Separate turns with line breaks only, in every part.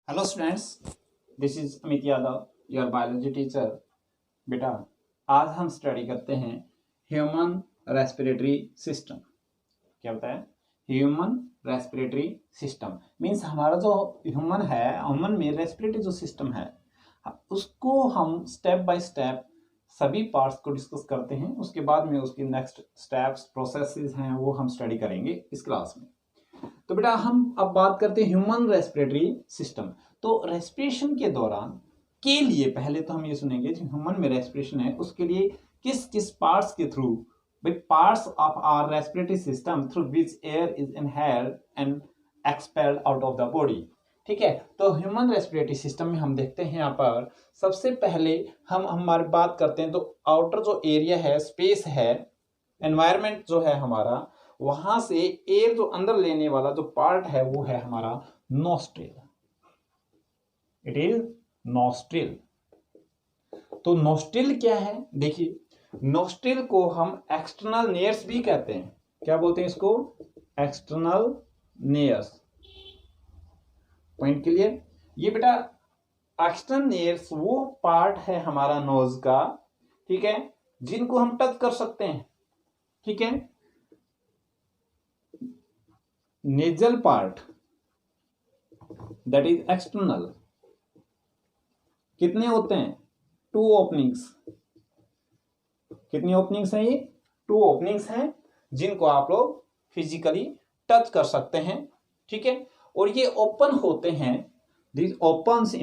Hello students, this is Amit Yadav, your biology teacher. बेटा, आज हम स्टडी करते हैं ह्यूमन रेस्पिरेटरी सिस्टम। क्या होता है ह्यूमन रेस्पिरेटरी सिस्टम? मीन्स हमारा जो ह्यूमन में रेस्पिरेटरी जो सिस्टम है उसको हम स्टेप बाय स्टेप सभी पार्ट्स को डिस्कस करते हैं। उसके बाद में उसकी नेक्स्ट स्टेप्स प्रोसेसेस हैं वो हम स्टडी करेंगे इस क्लास में। तो बेटा, हम अब बात करते हैं ह्यूमन रेस्पिरेटरी सिस्टम। तो रेस्पिरेशन के दौरान के लिए पहले तो हम ये सुनेंगे जो ह्यूमन में रेस्पिरेशन है उसके लिए किस किस पार्ट्स के through, parts of our respiratory system through which air is inhaled and expelled out of the body. ठीक है, तो ह्यूमन रेस्पिरेटरी सिस्टम में हम देखते हैं यहाँ पर सबसे पहले हम हमारी बात करते हैं तो आउटर जो एरिया है, स्पेस है, एनवायरमेंट जो है हमारा, वहां से एयर जो अंदर लेने वाला जो पार्ट है वो है हमारा नोस्ट्रिल। It is nostril. तो नोस्ट्रिल क्या है? देखिए, नोस्ट्रिल को हम एक्सटर्नल नेयर्स भी कहते हैं। क्या बोलते हैं इसको? एक्सटर्नल नेयर्स। Point clear? ये बेटा एक्सटर्नल नेयर्स वो पार्ट है हमारा नोज का, ठीक है, जिनको हम टच कर सकते हैं। ठीक है, nasal part that is external कितने होते हैं? 2 ओपनिंग्स। कितनी ओपनिंग्स हैं? ये 2 ओपनिंग्स हैं जिनको आप लोग फिजिकली टच कर सकते हैं। ठीक है, और ये ओपन होते हैं, this opens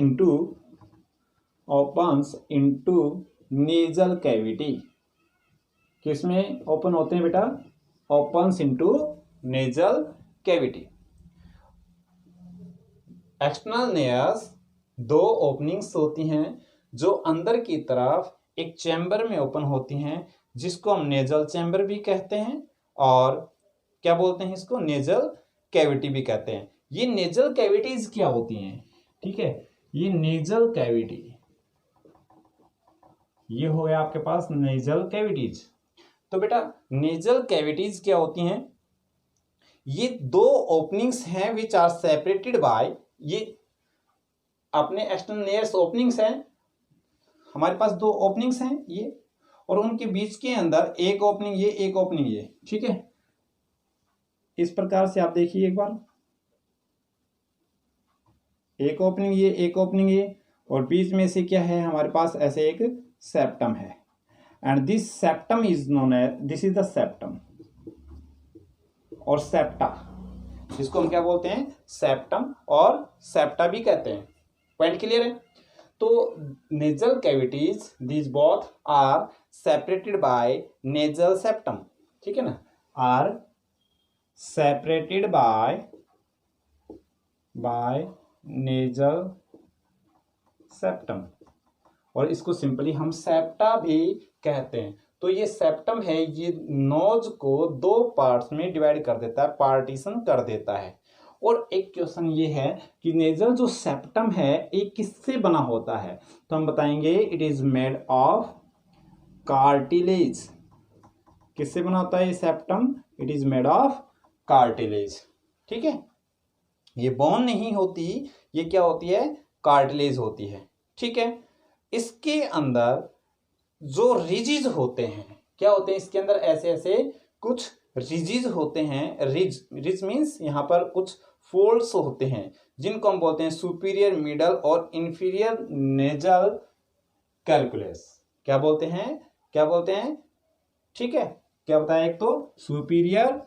into nasal cavity. किसमें ओपन होते हैं बेटा? Opens into nasal cavity. External नेयर्स 2 openings होती हैं जो अंदर की तरफ एक चैम्बर में ओपन होती हैं जिसको हम नेजल चैम्बर भी कहते हैं और क्या बोलते हैं इसको? नेजल कैविटी भी कहते हैं। ये नेजल कैविटीज क्या होती हैं? ठीक है, ये नेजल कैविटी, ये हो गया आपके पास नेजल कैविटीज। तो बेटा, नेजल कैविटीज क्या होती हैं? ये 2 ओपनिंग्स हैं विच आर सेपरेटेड बाय, ये अपने एक्सटर्नल नेयर्स ओपनिंग्स हैं, हमारे पास 2 ओपनिंग्स हैं ये, और उनके बीच के अंदर एक ओपनिंग ये, एक ओपनिंग ये। ठीक है, इस प्रकार से आप देखिए एक बार, एक ओपनिंग ये, एक ओपनिंग ये, और बीच में से क्या है हमारे पास? ऐसे एक सेप्टम है, and this septum is known as, this is the septum और सेप्टा, जिसको हम क्या बोलते हैं? सेप्टम और सेप्टा भी कहते हैं। पॉइंट क्लियर है? तो nasal cavities these both are separated by nasal septum. ठीक है ना, are separated by nasal septum, और इसको सिंपली हम सेप्टा भी कहते हैं। तो ये सेप्टम है, ये नोज को 2 पार्ट्स में डिवाइड कर देता है, पार्टीशन कर देता है। और एक क्वेश्चन ये है कि नेजल जो सेप्टम है ये किससे बना होता है? तो हम बताएंगे it is made of cartilage. किससे बना होता है ये septum? It is made of cartilage. ठीक है, ये बोन नहीं होती, ये क्या होती है? कार्टिलेज होती है। ठीक है, इसके अंदर जो रिजिज होते हैं, क्या होते हैं इसके अंदर? ऐसे ऐसे कुछ रिजिज होते हैं। रिज मीन्स यहाँ पर कुछ फोल्ड्स होते हैं जिनको हम बोलते हैं सुपीरियर, मिडल और इंफीरियर नेजल कैलकुलस। क्या बोलते हैं? क्या बोलते हैं? ठीक है, क्या बताया? एक तो सुपीरियर,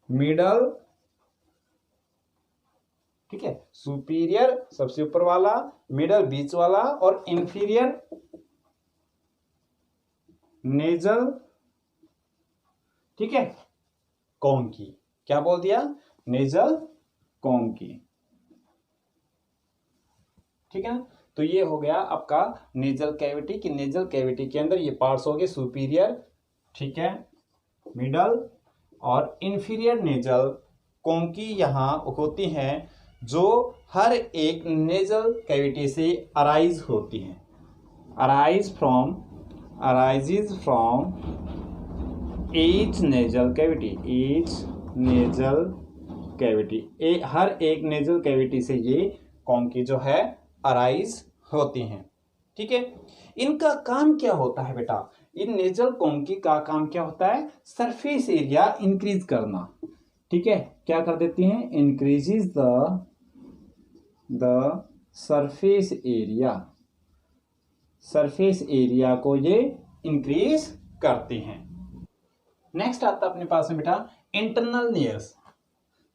मिडल, ठीक है, सुपीरियर सबसे ऊपर वाला, मिडल बीच वाला, और इंफीरियर नेजल, ठीक है, कॉन्की। क्या बोल दिया? नेजल कॉन्की। ठीक है ना, तो ये हो गया आपका नेजल कैविटी की नेजल कैविटी के अंदर ये पार्ट्स हो गए सुपीरियर, ठीक है, मिडल और इंफीरियर नेजल कॉन्की यहाँ होती हैं जो हर एक नेजल कैविटी से अराइज होती हैं। arises from each nasal cavity cavity, हर एक नेजल कैविटी से ये कॉन्की जो है अराइज होती हैं। ठीक है, इनका काम क्या होता है बेटा, इन नेजल कॉन्की का काम क्या होता है, सरफेस एरिया इंक्रीज करना। ठीक है, क्या कर देती हैं, increases the surface area, surface area को ये इंक्रीज करती हैं। नेक्स्ट आता है अपने पास में बेटा इंटरनल लेयर्स।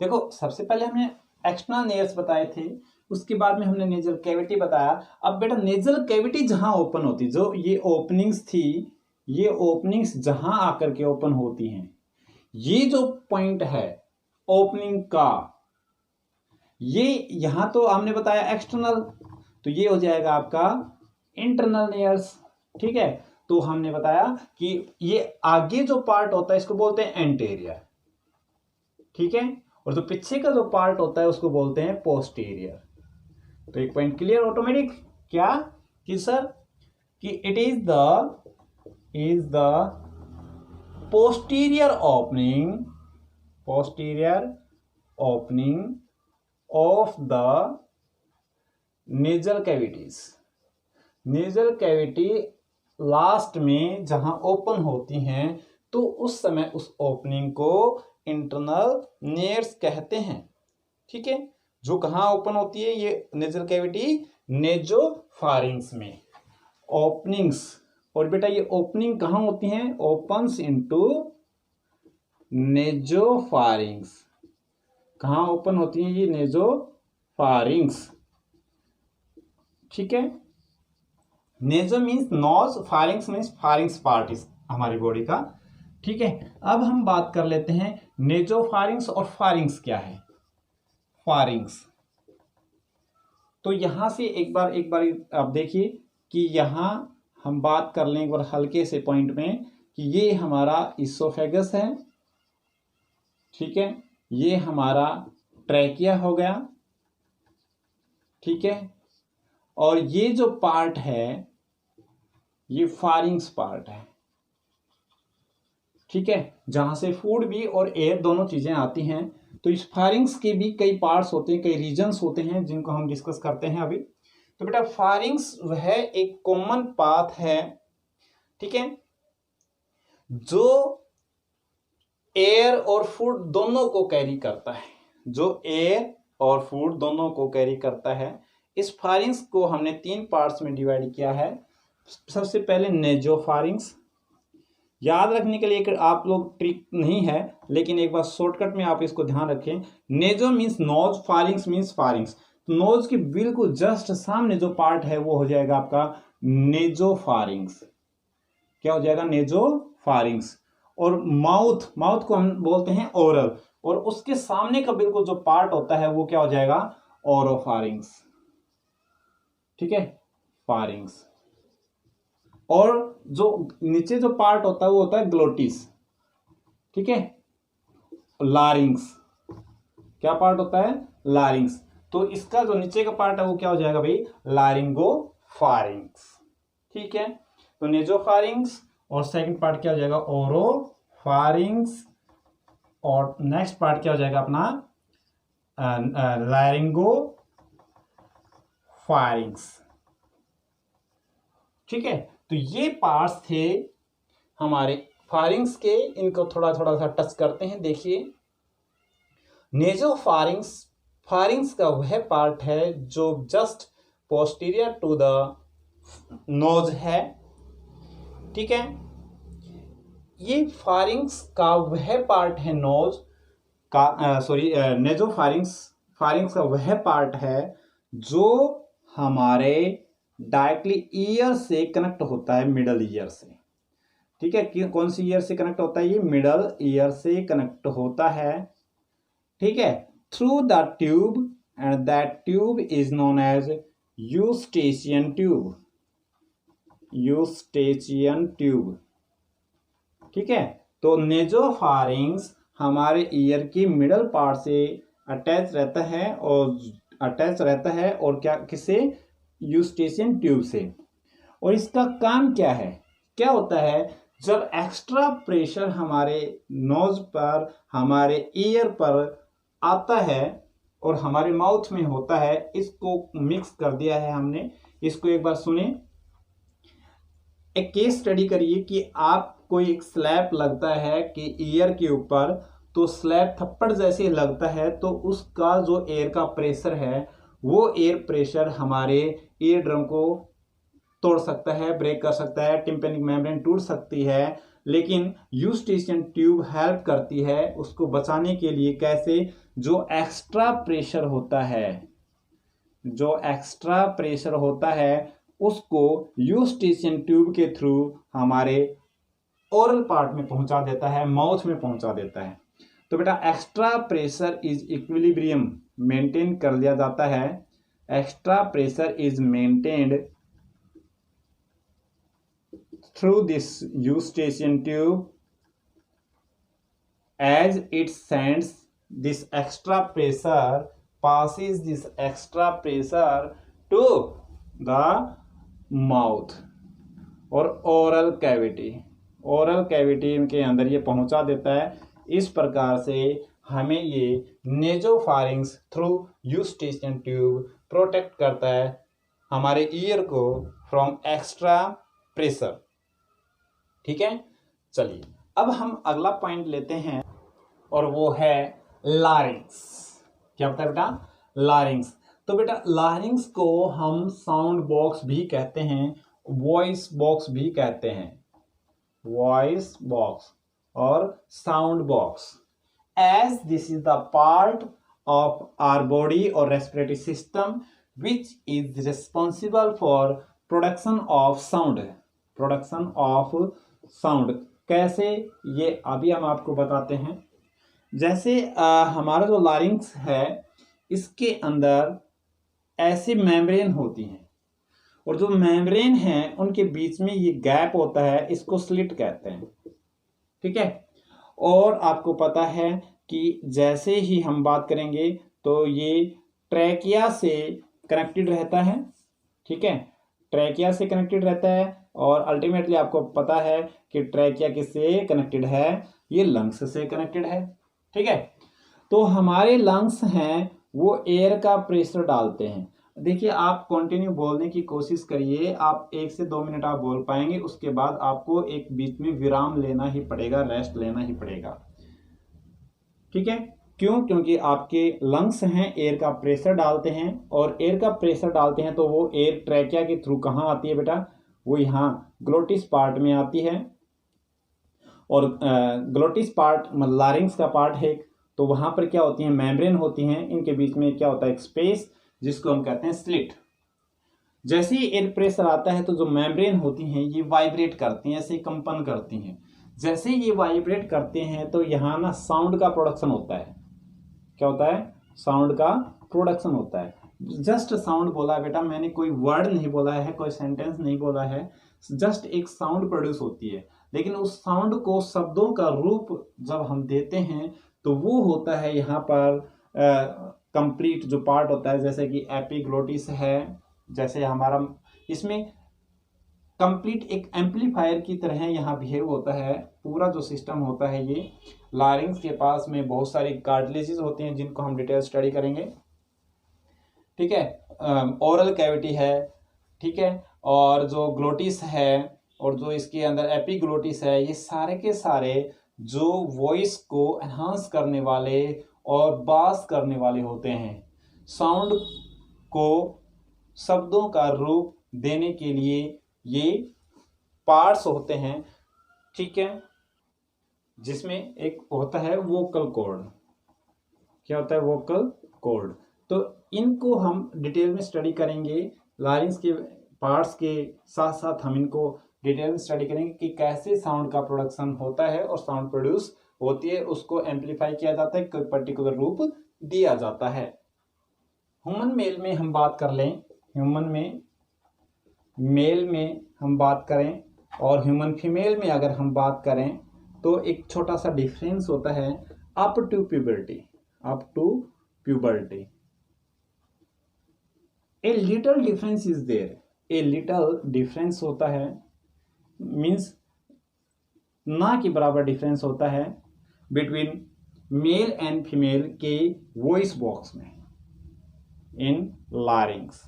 देखो सबसे पहले हमने एक्सटर्नल लेयर्स बताए थे, उसके बाद में हमने नेजल कैविटी बताया। अब बेटा नेजल कैविटी जहां ओपन होती, जो ये ओपनिंग्स थी, ये ओपनिंग्स जहां आकर के ओपन होती हैं, ये जो पॉइंट है ओपनिंग का, ये यहां तो हमने बताया एक्सटर्नल, तो ये हो जाएगा आपका इंटरनल लेयर्स। ठीक है, तो हमने बताया कि ये आगे जो पार्ट होता है इसको बोलते हैं एंटीरियर। ठीक है, और जो पीछे का जो पार्ट होता है उसको बोलते हैं पोस्टीरियर। तो एक पॉइंट क्लियर ऑटोमेटिक, क्या कि सर कि it is the posterior opening of the nasal cavities. Nasal cavity last में जहां ओपन होती हैं तो उस समय उस ओपनिंग को इंटरनल लेयर्स कहते हैं। ठीक है, जो कहां ओपन होती है ये नेजल कैविटी, नेजोफारिंग्स में ओपनिंग्स। और बेटा ये ओपनिंग कहां होती हैं, ओपन्स इनटू नेजोफारिंग्स। कहां ओपन होती हैं ये, नेजोफारिंग्स। ठीक है, naso means nose, pharynx means pharynx part इस हमारी बॉडी का। ठीक है, अब हम बात कर लेते हैं नेजोफारिंग्स और फारिंग्स क्या है। फारिंग्स तो यहां से एक बार आप देखिए कि यहां हम बात कर लें एक बार हल्के से पॉइंट में कि ये हमारा इसोफेगस है। ठीक है, ये हमारा ट्रैकिया हो गया। ठीक है, और ये जो पार्ट है ये फारिंग्स पार्ट है। ठीक है, जहां से फूड भी और एयर दोनों चीजें आती हैं। तो इस फारिंग्स के भी कई पार्ट्स होते हैं, कई रीजन्स होते हैं जिनको हम डिस्कस करते हैं अभी। तो बेटा फारिंग्स वह एक कॉमन पाथ है, ठीक है, जो एयर और फूड दोनों को कैरी करता है, जो एयर और फूड दोनों को कैरी करता है। इस फारिंग्स को हमने 3 पार्ट्स में डिवाइड किया है। सबसे पहले नेजोफारिंग्स, याद रखने के लिए एक आप लोग ट्रिक नहीं है, लेकिन एक बार शॉर्टकट में आप इसको ध्यान रखें। Naso means nose, pharynx means pharynx. तो नोज के बिल्कुल जस्ट सामने जो पार्ट है वो हो जाएगा आपका नेजोफारिंग्स। क्या हो जाएगा, नेजोफारिंग्स। और माउथ को हम बोलते हैं ओरल, और उसके सामने का बिल्कुल जो पार्ट होता है वो क्या हो जाएगा, ओरोफारिंग्स। ठीक है, फारिंग्स। और जो नीचे जो पार्ट होता है वो होता है ग्लोटिस। ठीक है, लारिंग्स। क्या पार्ट होता है, लारिंग्स। तो इसका जो नीचे का पार्ट है वो क्या हो जाएगा भाई, लारिंगोफारिंग्स। ठीक है, तो नेजोफारिंग्स और सेकंड पार्ट क्या हो जाएगा, ओरोफारिंग्स। और नेक्स्ट पार्ट क्या हो जाएगा अपना, लारिंगोफारिंग्स। ठीक है, तो ये पार्ट्स थे हमारे फारिंग्स के। इनको थोड़ा थोड़ा सा टच करते हैं। देखिए, नेजोफारिंग्स, फारिंग्स का वह पार्ट है जो just posterior to the nose है। ठीक है, ये फारिंग्स का वह पार्ट है नोज का, नेजोफारिंग्स, फारिंग्स का वह पार्ट है जो हमारे डायरेक्टली ईयर से कनेक्ट होता है, मिडल ईयर से। ठीक है, कौन सी ईयर से कनेक्ट होता है, ये मिडल ईयर से कनेक्ट होता है। ठीक है, through the tube, and that tube is known as eustachian tube. Eustachian tube. ठीक है, तो नेजोफारिंग्स हमारे ईयर की मिडल पार्ट से अटैच रहता है, और क्या, किससे, यूस्टेचियन ट्यूब से। और इसका काम क्या है, क्या होता है, जब एक्स्ट्रा प्रेशर हमारे नोज पर, हमारे ईयर पर आता है और हमारे माउथ में होता है, इसको मिक्स कर दिया है हमने। इसको एक बार सुने। एक केस स्टडी करिए कि आपको एक स्लैब लगता है कि ईयर के ऊपर, तो स्लैब थप्पड़ जैसे लगता है तो उसका जो एयर का प्रेशर है वो एयर प्रेशर हमारे ईयर ड्रम को तोड़ सकता है, ब्रेक कर सकता है, टिम्पैनिक मेम्ब्रेन टूट सकती है। लेकिन यूस्टेशियन ट्यूब हेल्प करती है उसको बचाने के लिए। कैसे? जो एक्स्ट्रा प्रेशर होता है, जो एक्स्ट्रा प्रेशर होता है उसको यूस्टेशियन ट्यूब के थ्रू हमारे ओरल पार्ट में पहुंचा देता है, माउथ में पहुंचा देता है। तो बेटा extra pressure is equilibrium maintain कर लिया जाता है। Extra pressure is maintained through this eustachian tube as it sends this extra pressure, passes this extra pressure to the mouth और ओरल कैविटी, ओरल कैविटी के अंदर ये पहुंचा देता है। इस प्रकार से हमें ये नेजोफारिंग्स थ्रू यूस्टेशियन ट्यूब प्रोटेक्ट करता है हमारे ईयर को फ्रॉम एक्स्ट्रा प्रेशर। ठीक है, चलिए अब हम अगला पॉइंट लेते हैं और वो है लारिंग्स। क्या होता है बेटा? लारिंग्स। तो बेटा लारिंग्स को हम साउंड बॉक्स भी कहते हैं, वॉइस बॉक्स भी कहते हैं, वॉइस बॉक्स और sound box. As this is the part of our body और respiratory system which is responsible for production of sound, production of sound. कैसे? ये अभी हम आपको बताते हैं। जैसे हमारा जो लारिंक्स है इसके अंदर ऐसी मेम्ब्रेन होती हैं और जो मेम्ब्रेन हैं उनके बीच में ये गैप होता है, इसको स्लिट कहते हैं। ठीक है, और आपको पता है कि जैसे ही हम बात करेंगे तो ये ट्रैकिया से कनेक्टेड रहता है। ठीक है, ट्रैकिया से कनेक्टेड रहता है और अल्टीमेटली आपको पता है कि ट्रैकिया किससे कनेक्टेड है? ये लंग्स से कनेक्टेड है। ठीक है, तो हमारे लंग्स हैं वो एयर का प्रेशर डालते हैं। देखिए आप कंटिन्यू बोलने की कोशिश करिए, आप 1 से 2 मिनट आप बोल पाएंगे, उसके बाद आपको एक बीच में विराम लेना ही पड़ेगा, रेस्ट लेना ही पड़ेगा। ठीक है, क्यों? क्योंकि आपके लंग्स हैं एयर का प्रेशर डालते हैं और एयर का प्रेशर डालते हैं तो वो एयर ट्रैकिया के थ्रू कहाँ आती है बेटा? वो यहाँ ग्लोटिस पार्ट में आती है और ग्लोटिस पार्ट मतलब लारिंग्स का पार्ट है, तो वहां पर क्या होती है? मेम्ब्रेन होती हैं, इनके बीच में क्या होता है? एक स्पेस जिसको हम कहते हैं स्लिट। जैसे ही एयर प्रेशर आता है तो जो मेम्ब्रेन होती हैं ये वाइब्रेट करती हैं, ऐसे कंपन करती हैं। जैसे ये वाइब्रेट करते हैं तो यहाँ ना साउंड का प्रोडक्शन होता है। क्या होता है? साउंड का प्रोडक्शन होता है। जस्ट साउंड बोला है बेटा, मैंने कोई वर्ड नहीं बोला है, कोई सेंटेंस नहीं बोला है, जस्ट एक साउंड प्रोड्यूस होती है। लेकिन उस साउंड को शब्दों का रूप जब हम देते हैं तो वो होता है यहाँ पर कंप्लीट जो पार्ट होता है, जैसे कि एपिग्लोटिस है, जैसे हमारा इसमें कंप्लीट एक एम्पलीफायर की तरह यहाँ बिहेव होता है। पूरा जो सिस्टम होता है ये लारिंग्स के पास में बहुत सारी कार्टिलेजेस होती हैं जिनको हम डिटेल स्टडी करेंगे। ठीक है, ओरल कैविटी है, ठीक है, और जो ग्लोटिस है और जो इसके अंदर एपिग्लोटिस है, ये सारे के सारे जो वॉइस को एनहांस करने वाले और बास करने वाले होते हैं, साउंड को शब्दों का रूप देने के लिए ये पार्ट्स होते हैं। ठीक है, जिसमें एक होता है वोकल कॉर्ड। क्या होता है? Vocal cord. तो इनको हम डिटेल में स्टडी करेंगे। लारिंग्स के पार्ट्स के साथ साथ हम इनको डिटेल में स्टडी करेंगे कि कैसे साउंड का प्रोडक्शन होता है और साउंड प्रोड्यूस होती है, उसको एम्पलीफाई किया जाता है, कोई पर्टिकुलर रूप दिया जाता है। ह्यूमन मेल में हम बात कर लें, ह्यूमन में मेल में हम बात करें और ह्यूमन फीमेल में अगर हम बात करें तो एक छोटा सा डिफरेंस होता है up to puberty, up to puberty. A little difference is there, a little difference होता है, मीन्स ना के बराबर डिफरेंस होता है बिटवीन मेल एंड फीमेल के वॉइस बॉक्स में, इन लारिंग्स।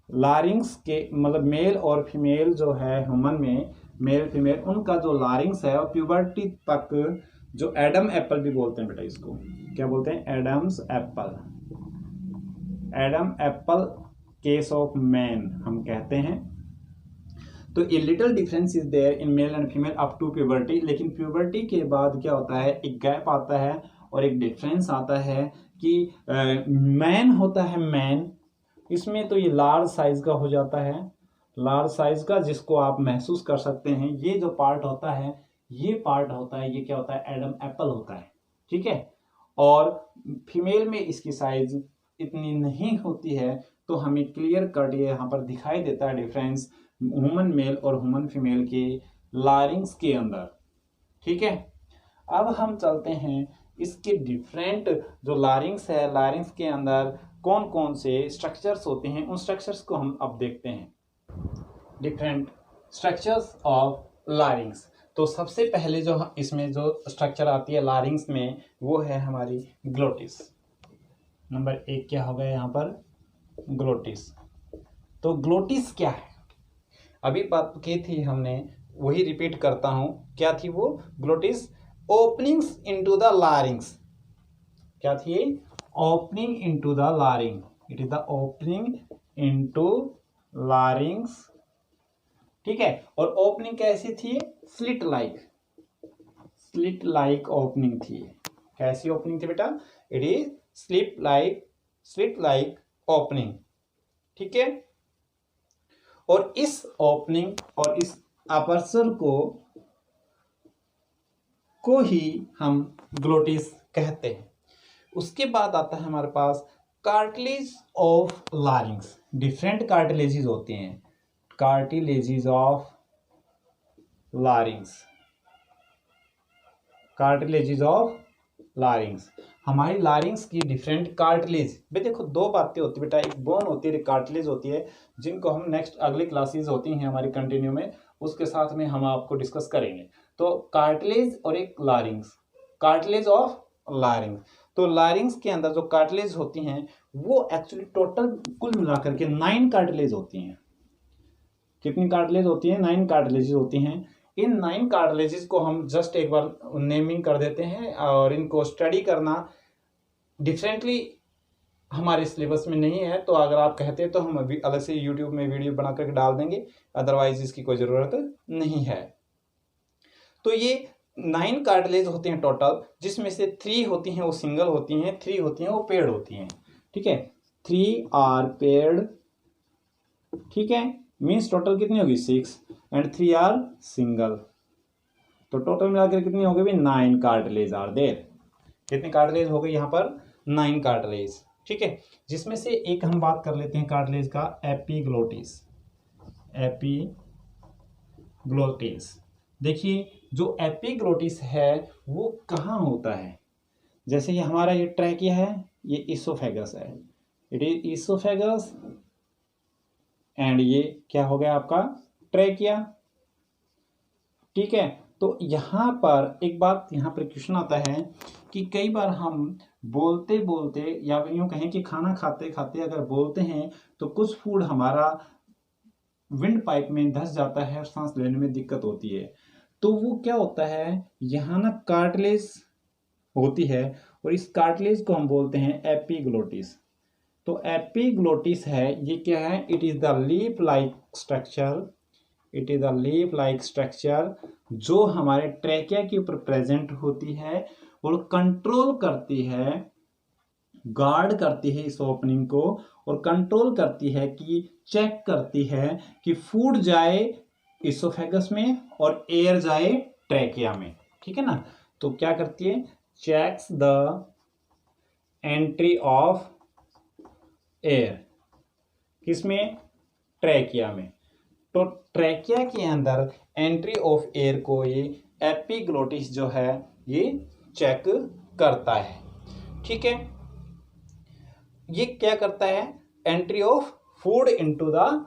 लारिंग्स के मतलब मेल और फीमेल जो है ह्यूमन में, मेल फीमेल, उनका जो लारिंग्स है और प्यूबर्टी तक, जो एडम एप्पल भी बोलते हैं बेटा, इसको क्या बोलते हैं? Adam's apple. Adam apple case of man हम कहते हैं। तो a little difference is there in male and female up to puberty, लेकिन प्यूबर्टी के बाद क्या होता है, एक गैप आता है और एक डिफरेंस आता है कि मैन होता है मैन, इसमें तो ये लार्ज साइज का हो जाता है, लार्ज साइज का, जिसको आप महसूस कर सकते हैं। ये जो पार्ट होता है, ये पार्ट होता है, ये क्या होता है? एडम एप्पल होता है, ठीक है। और फीमेल में इसकी साइज इतनी नहीं होती है, तो हमें क्लियर कट ये यहाँ पर दिखाई देता है डिफरेंस ह्यूमन मेल और ह्यूमन फीमेल के लारिंग्स के अंदर, ठीक है। अब हम चलते हैं इसके डिफरेंट जो लारिंग्स है, लारिंग्स के अंदर कौन कौन से स्ट्रक्चर्स होते हैं, उन स्ट्रक्चर्स को हम अब देखते हैं। Different structures of larynx. तो सबसे पहले जो इसमें जो स्ट्रक्चर आती है लारिंग्स में, वो है हमारी ग्लोटिस। नंबर 1 क्या होगा यहाँ पर? ग्लोटिस। तो ग्लोटिस क्या है? अभी बात की थी हमने, वही रिपीट करता हूं, क्या थी वो? Glottis openings into the larynx. क्या थी? Opening into the larynx. It is the opening into larynx, ठीक है। और ओपनिंग कैसी थी? Slit like, slit like opening थी। कैसी ओपनिंग थी बेटा? It is slit like opening, ठीक है। और इस ओपनिंग और इस अपर्चर को ही हम ग्लोटिस कहते हैं। उसके बाद आता है हमारे पास कार्टिलेज ऑफ लारिंग्स। डिफरेंट कार्टिलेजेस होते हैं, कार्टिलेजेस ऑफ लारिंग्स, कार्टिलेजेस ऑफ लारिंग्स। हमारी लारिंग्स की डिफरेंट कार्टिलेज, भाई देखो दो बातें होती है बेटा, एक बोन होती है, एक कार्टिलेज होती है, जिनको हम नेक्स्ट अगली क्लासेस होती हैं हमारी कंटिन्यू में, उसके साथ में हम आपको डिस्कस करेंगे। तो कार्टिलेज और एक लारिंग्स, कार्टिलेज ऑफ लारिंग्स। तो लारिंग्स के अंदर जो कार्टिलेज होती हैं वो एक्चुअली टोटल कुल मिलाकर के 9 कार्टिलेज होती हैं। कितनी कार्टिलेज होती हैं? 9 कार्टिलेज होती हैं। इन 9 कार्टिलेजेस को हम जस्ट एक बार नेमिंग कर देते हैं, और इनको स्टडी करना डिफरेंटली हमारे सिलेबस में नहीं है। तो अगर आप कहते हैं तो हम अभी अलग से यूट्यूब में वीडियो बना करके डाल देंगे, अदरवाइज इसकी कोई ज़रूरत नहीं है। तो ये 9 कार्टिलेज होते हैं टोटल, जिसमें से 3 होती हैं वो सिंगल होती हैं, 3 होती हैं वो पेयर्ड होती हैं, ठीक है। 3 आर पेयर्ड, ठीक है। मीन्स टोटल कितनी होगी? 6 एंड 3 आर सिंगल। तो टोटल मिलाकर कितनी हो गई? 9 कार्टिलेज आर देयर। कितनी कार्टिलेज हो गई यहाँ पर? 9 कार्टिलेज, ठीक है। जिसमें से एक हम बात कर लेते हैं कार्टिलेज का, एपीग्लोटिस। एपीग्लोटिस, देखिए जो एपीग्लोटिस है वो कहाँ होता है? जैसे ये हमारा ये ट्रैकिया है, ये इसोफेगस है, इट इज इसोफेगस, एंड ये क्या हो गया आपका? ट्रैकिया, ठीक है। तो यहाँ पर एक बात, यहाँ पर क्वेश्चन आता है कि कई बार हम बोलते बोलते या यूँ कहें कि खाना खाते खाते अगर बोलते हैं तो कुछ फूड हमारा विंड पाइप में धंस जाता है और सांस लेने में दिक्कत होती है। तो वो क्या होता है, यहाँ ना कार्टिलेज होती है और इस कार्टिलेज को हम बोलते हैं एपीग्लोटिस। तो एपीग्लोटिस है, ये क्या है? It is the leaf like structure, it is the leaf like structure जो हमारे ट्रैकिया के ऊपर प्रेजेंट होती है और कंट्रोल करती है, गार्ड करती है इस ओपनिंग को, और कंट्रोल करती है कि चेक करती है कि फूड जाए इसोफेगस में और एयर जाए ट्रैकिया में, ठीक है ना। तो क्या करती है? Checks the entry of air, किसमें? ट्रैकिया में। तो ट्रैकिया के अंदर एंट्री ऑफ एयर को ये एपीग्लोटिस जो है ये चेक करता है, ठीक है। ये क्या करता है? Entry of food into the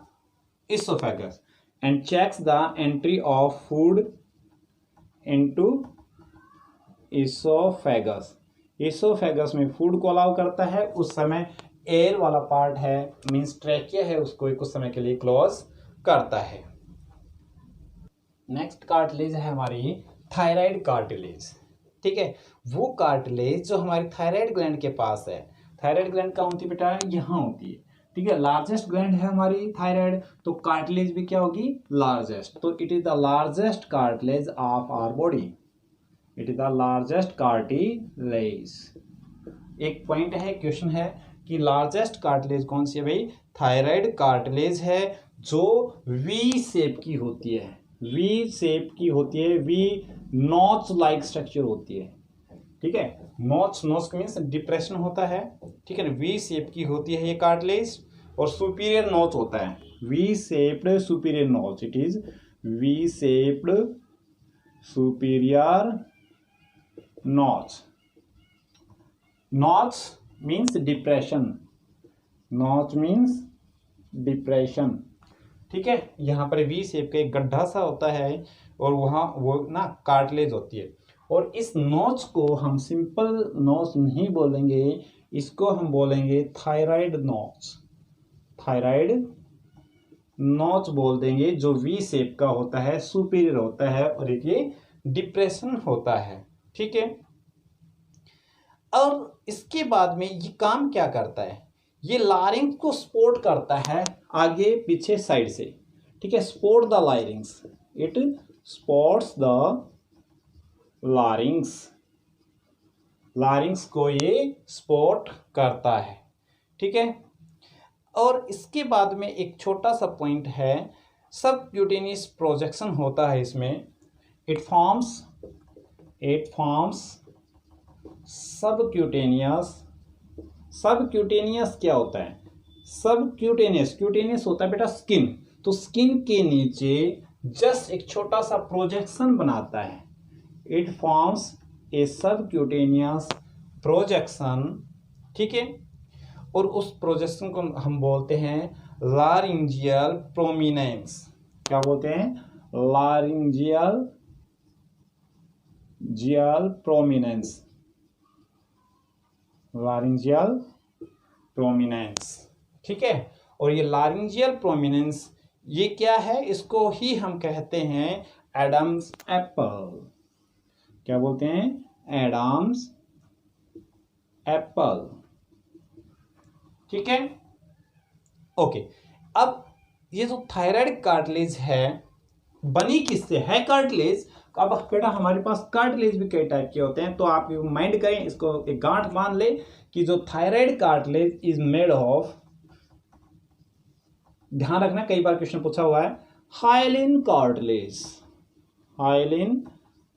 oesophagus and checks the entry of food into oesophagus. Oesophagus में फूड को अलाउ करता है, उस समय एयर वाला पार्ट है मीन्स ट्रैकिया है, उसको कुछ समय के लिए क्लोज करता है। नेक्स्ट कार्टिलेज है हमारी थायराइड कार्टिलेज। ठीक है, वो कार्टिलेज जो हमारी थायराइड ग्लैंड के पास है। थायराइड ग्लैंड कहाँ होती है बेटा? यहाँ होती है। ठीक है, लार्जेस्ट ग्लैंड है हमारी थायराइड, तो कार्टिलेज भी क्या होगी? लार्जेस्ट। तो it is the largest cartilage of our body. It is the largest cartilage. एक पॉइंट है, क्वेश्चन है कि लार्जेस्ट कार्टिलेज कौन सी है भाई? थायराइड कार्टिलेज है, जो वी शेप की होती है। वी शेप की होती है, वी नॉच लाइक स्ट्रक्चर होती है। ठीक है, नॉच, नॉच मीन्स डिप्रेशन होता है। ठीक है, वी शेप की होती है ये कार्टिलेज, और सुपीरियर नॉच होता है, V shaped superior notch. It is V shaped superior notch. Notch means depression, notch means depression. ठीक है, यहाँ पर वी शेप का एक गड्ढा सा होता है, और वहाँ वो ना कार्टिलेज होती है। और इस नोच को हम सिंपल नोच नहीं बोलेंगे, इसको हम बोलेंगे थायराइड नोच। थायराइड नोच बोल देंगे, जो वी शेप का होता है, सुपीरियर होता है, और ये डिप्रेशन होता है। ठीक है, और इसके बाद में ये काम क्या करता है? ये लारिंग्स को सपोर्ट करता है आगे पीछे साइड से। ठीक है, support the larynx, it supports the larynx. Larynx को ये सपोर्ट करता है। ठीक है, और इसके बाद में एक छोटा सा पॉइंट है, सबक्यूटेनियस प्रोजेक्शन होता है इसमें। It forms subcutaneous. सबक्यूटेनियस क्या होता है? सबक्यूटेनियस, क्यूटेनियस होता है बेटा स्किन, तो स्किन के नीचे जस्ट एक छोटा सा प्रोजेक्शन बनाता है। It forms a subcutaneous projection. ठीक है, और उस प्रोजेक्शन को हम बोलते हैं लारिंजियल प्रोमिनेंस। क्या बोलते हैं? लारिंजियल प्रोमिनेंस। लारिंजियल प्रोमिनेंस। ठीक है, और ये लारिंजियल प्रोमिनेंस ये क्या है? इसको ही हम कहते हैं एडम्स एप्पल। क्या बोलते हैं? Adam's Apple. ठीक है, ओके। अब ये जो थायराइड कार्टिलेज है, बनी किससे है कार्टिलेज? अब बेटा हमारे पास कार्टिलेज भी कई टाइप के होते हैं, तो आप माइंड करें, इसको एक गांठ मान ले कि जो thyroid cartilage is made of, ध्यान रखना कई बार क्वेश्चन पूछा हुआ है, हाइलिन कार्टिलेज। हाइलिन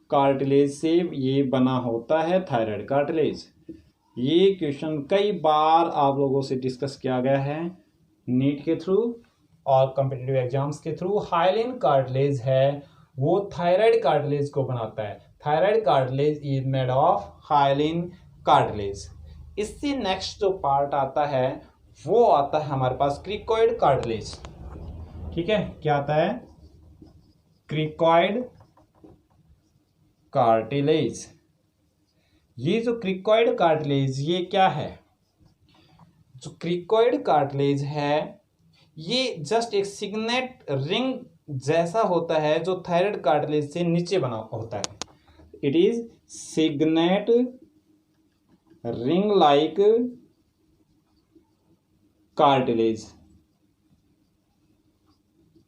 कार्टिलेज से ये बना होता है थायराइड कार्टिलेज। ये क्वेश्चन कई बार आप लोगों से डिस्कस किया गया है नीट के थ्रू और कॉम्पिटिटिव एग्जाम्स के थ्रू। हाइलिन कार्टिलेज है वो थायराइड कार्टिलेज को बनाता है। Thyroid cartilage is made of hyaline cartilage. इससे नेक्स्ट जो पार्ट आता है वो आता है हमारे पास क्रिकॉइड कार्टिलेज। ठीक है, क्या आता है? Cricoid cartilage. ये जो क्रिकॉइड कार्टिलेज ये क्या है? जो क्रिकॉइड कार्टिलेज है ये जस्ट एक सिग्नेट रिंग जैसा होता है, जो थायराइड कार्टिलेज से नीचे बना होता है। It is signet ring like cartilage.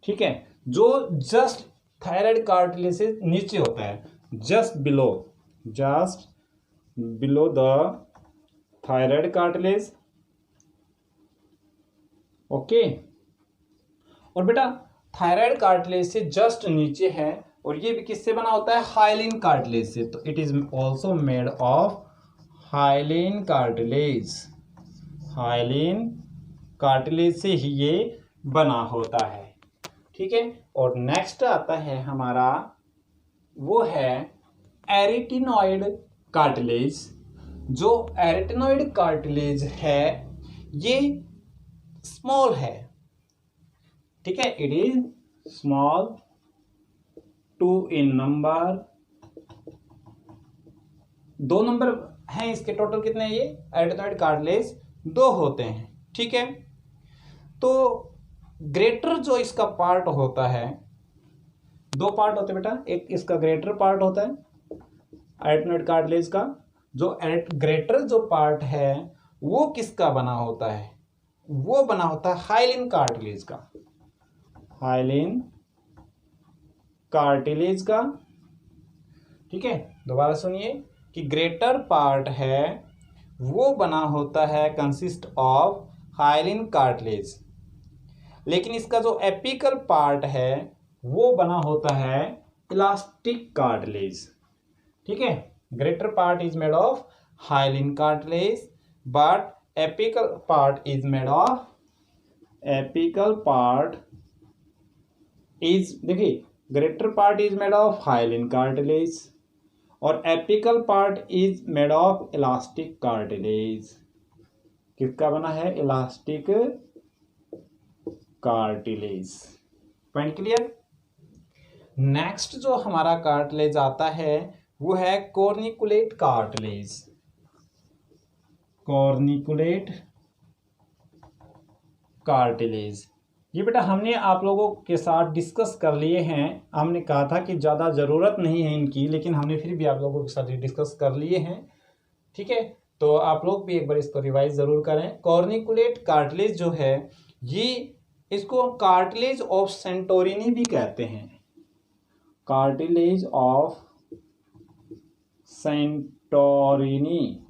ठीक है, जो जस्ट थायराइड कार्टिलेज से नीचे होता है, just below the thyroid cartilage. Okay, और बेटा थायराइड कार्टिलेज से जस्ट नीचे है, और ये भी किससे बना होता है? हाइलिन कार्टिलेज से। तो it is also made of hyaline cartilage. Hyaline cartilage से ही ये बना होता है। ठीक है, और नेक्स्ट आता है हमारा, वो है एरिटिनॉइड कार्टिलेज। जो एरिटिनॉइड कार्टिलेज है ये स्मॉल है। ठीक है, it is small, 2 in number, 2 number हैं इसके, टोटल कितने हैं ये एरेटिनॉइड कार्टिलेज 2 होते हैं, ठीक है। तो ग्रेटर जो इसका पार्ट होता है, 2 पार्ट होते हैं बेटा, एक इसका ग्रेटर पार्ट होता है एरेटिनॉइड कार्टिलेज का, जो ग्रेटर जो पार्ट है वो किसका बना होता है, वो बना होता है हाइलिन कार्टिलेज का, हाइलिन कार्टिलेज का, ठीक है। दोबारा सुनिए कि ग्रेटर पार्ट है वो बना होता है कंसिस्ट ऑफ हाइलिन कार्टिलेज, लेकिन इसका जो एपिकल पार्ट है वो बना होता है इलास्टिक कार्टिलेज, ठीक है। Greater part is made of hyaline cartilage but apical part is made of, apical part is, देखिए greater part is made of hyaline cartilage और apical part is made of elastic cartilage. किसका बना है, elastic cartilage. Point clear. Next जो हमारा cartilage आता है वो है कॉर्निकुलेट कार्टिलेज, कॉर्निकुलेट कार्टिलेज। ये बेटा हमने आप लोगों के साथ डिस्कस कर लिए हैं, हमने कहा था कि ज़्यादा ज़रूरत नहीं है इनकी, लेकिन हमने फिर भी आप लोगों के साथ डिस्कस कर लिए हैं, ठीक है। तो आप लोग भी एक बार इसको रिवाइज ज़रूर करें। कॉर्निकुलेट कार्टिलेज जो है ये, इसको कार्टिलेज ऑफ सेंटोरिनी भी कहते हैं, कार्टिलेज ऑफ सेंटोरिनी,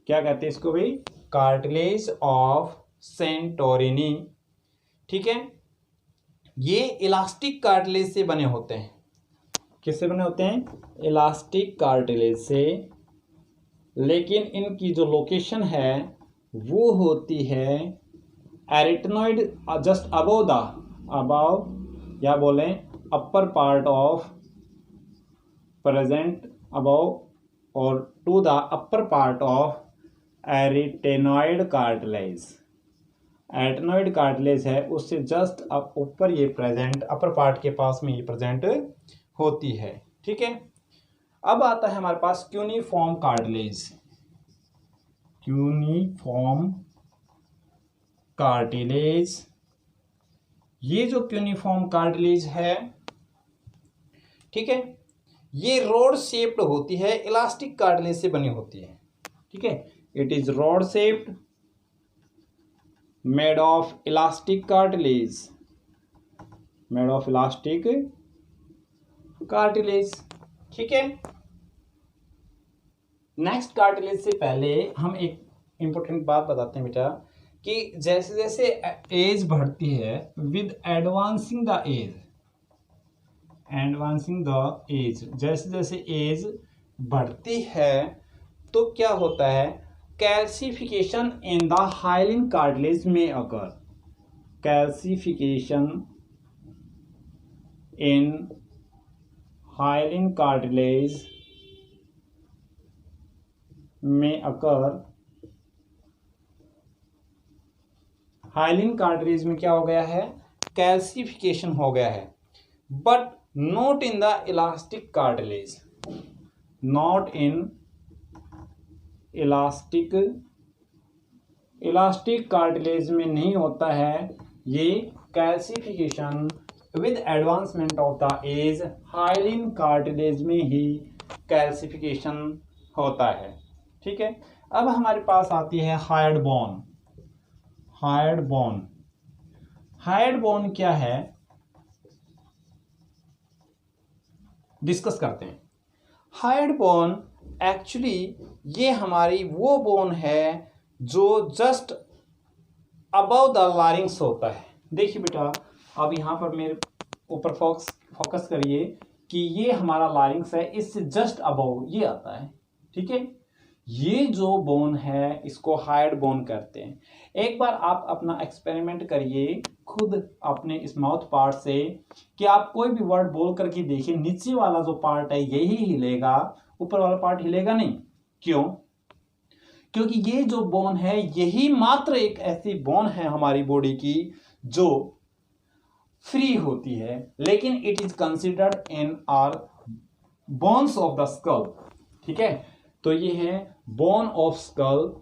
क्या कहते हैं इसको भाई, कार्टिलेज ऑफ सेंटोरिनी, ठीक है। ये इलास्टिक कार्टिलेज से बने होते हैं, किससे बने होते हैं, इलास्टिक कार्टिलेज से, लेकिन इनकी जो लोकेशन है वो होती है arytenoid just above the, above या बोलें upper part of, present above और to the upper part of arytenoid cartilage. Arytenoid cartilage है उससे जस्ट अब ऊपर ये प्रेजेंट, अपर पार्ट के पास में ये प्रेजेंट होती है, ठीक है। अब आता है हमारे पास क्यूनिफॉर्म कार्टिलेज, क्यूनिफॉर्म कार्टिलेज। ये जो क्यूनिफॉर्म कार्टिलेज है, ठीक है, ये रॉड शेप्ड होती है, इलास्टिक कार्टिलेज से बनी होती है, ठीक है। It is rod shaped made of elastic cartilage, made of elastic cartilage, ठीक है। नेक्स्ट कार्टिलेज से पहले हम एक इंपॉर्टेंट बात बताते हैं बेटा कि जैसे जैसे एज बढ़ती है, with advancing the age, advancing the age, जैसे जैसे एज बढ़ती है तो क्या होता है, calcification in the hyaline cartilage में occur, calcification in hyaline cartilage में अकर, हाइलिन कार्टिलेज में क्या हो गया है, कैल्सिफिकेशन हो गया है, but not in the elastic cartilage, not in elastic, elastic cartilage में नहीं होता है ये calcification with advancement of the age, hyaline cartilage में ही कैल्सिफिकेशन होता है, ठीक है। अब हमारे पास आती है hard bone, hard bone. Hard bone क्या है, डिस्कस करते हैं। हार्ड बोन एक्चुअली ये हमारी वो बोन है जो जस्ट अबव द लारिंग्स होता है। देखिए बेटा अब यहाँ पर मेरे ऊपर फोकस करिए कि ये हमारा लारिंग्स है, इससे जस्ट अबव ये आता है, ठीक है। ये जो बोन है इसको हार्ड बोन कहते हैं। एक बार आप अपना एक्सपेरिमेंट करिए खुद अपने इस माउथ पार्ट से कि आप कोई भी वर्ड बोल करके देखिए, नीचे वाला जो पार्ट है यही हिलेगा, ऊपर वाला पार्ट हिलेगा नहीं। क्यों? क्योंकि ये जो बोन है यही मात्र एक ऐसी बोन है हमारी बॉडी की जो फ्री होती है, लेकिन it is considered in our bones of the skull, ठीक है, तो ये है bone of skull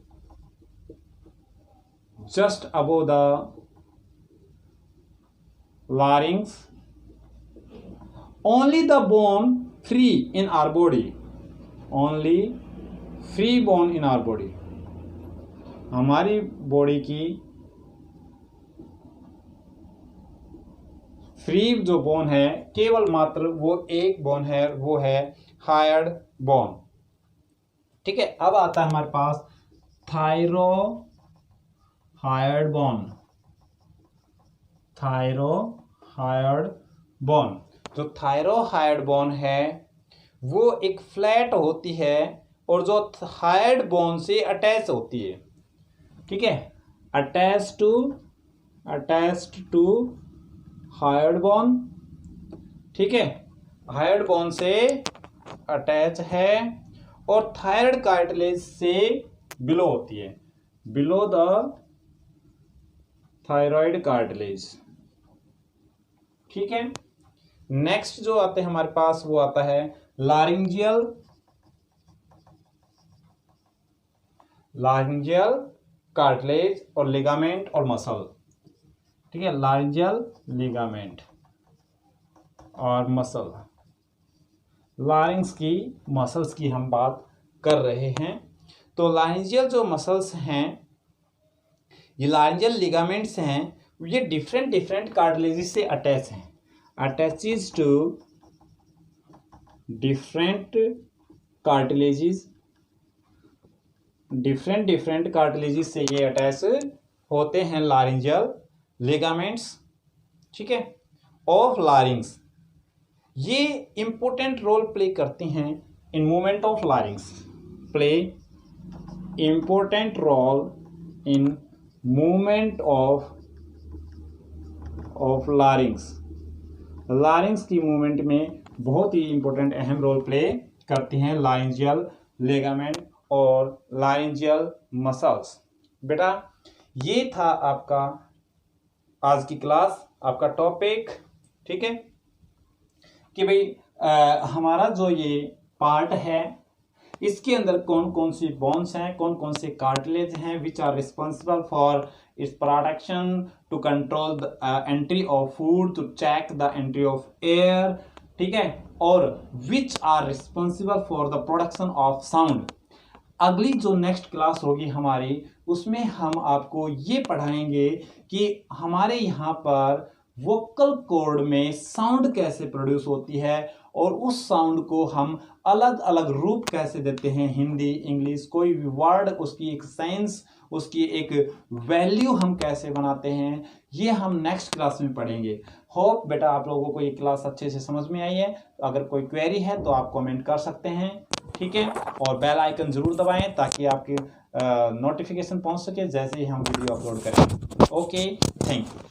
just above the larynx, only the bone free in our body, only free bone in our body, हमारी बॉडी की फ्री जो bone है केवल मात्र वो एक बोन है, वो है हायर्ड बोन। ठीक है, अब आता है हमारे पास थायरोहायर्ड बोन, थायरोहायर्ड बोन। जो थायरोहायर्ड बोन है वो एक फ्लैट होती है और जो हायर्ड बोन से अटैच होती है। ठीक है, अटैच्ड टू हायर्ड बोन। ठीक है, हायर्ड बोन से अटैच है और थायराइड कार्टिलेज से बिलो होती है, बिलो द थायराइड कार्टिलेज। ठीक है, नेक्स्ट जो आते हैं हमारे पास वो आता है लारिंजियल कार्टिलेज और लिगामेंट और मसल। ठीक है, लारिंजियल लिगामेंट और मसल, लारिंग्स की मसल्स की हम बात कर रहे हैं। तो लारिंजियल जो मसल्स हैं, ये लारिंजियल लिगामेंट्स हैं, ये डिफरेंट कार्टिलेजेस से अटैच हैं, अटैचेस टू डिफरेंट कार्टिलेजेस से ये अटैच होते हैं लारिंजियल लिगामेंट्स। ठीक है, ऑफ लारिंग्स, ये इंपॉर्टेंट रोल प्ले करती हैं in movement of larynx, play important role in movement of larynx, larynx की मूवमेंट में बहुत ही इंपॉर्टेंट अहम रोल प्ले करती हैं लारिंजियल लिगामेंट और लारिंजियल मसल्स। बेटा ये था आपका आज की क्लास, आपका टॉपिक। ठीक है, कि भाई हमारा जो ये पार्ट है इसके अंदर कौन कौन सी बोन्स हैं, कौन कौन से कार्टिलेज हैं which are responsible for its production, to control the entry of food, to check the entry of air. ठीक है, और which are responsible for the production of sound. अगली जो नेक्स्ट क्लास होगी हमारी, उसमें हम आपको ये पढ़ाएंगे कि हमारे यहाँ पर वोकल कॉर्ड में साउंड कैसे प्रोड्यूस होती है और उस साउंड को हम अलग अलग रूप कैसे देते हैं, हिंदी, इंग्लिश, कोई भी वर्ड, उसकी एक सेंस, उसकी एक वैल्यू हम कैसे बनाते हैं, ये हम नेक्स्ट क्लास में पढ़ेंगे। होप बेटा आप लोगों को ये क्लास अच्छे से समझ में आई है। अगर कोई क्वेरी है तो आप कमेंट कर सकते हैं। ठीक है, और बेल आइकन जरूर दबाएं ताकि आपके नोटिफिकेशन पहुंच सके जैसे ही हम वीडियो अपलोड करें। Okay, thank you.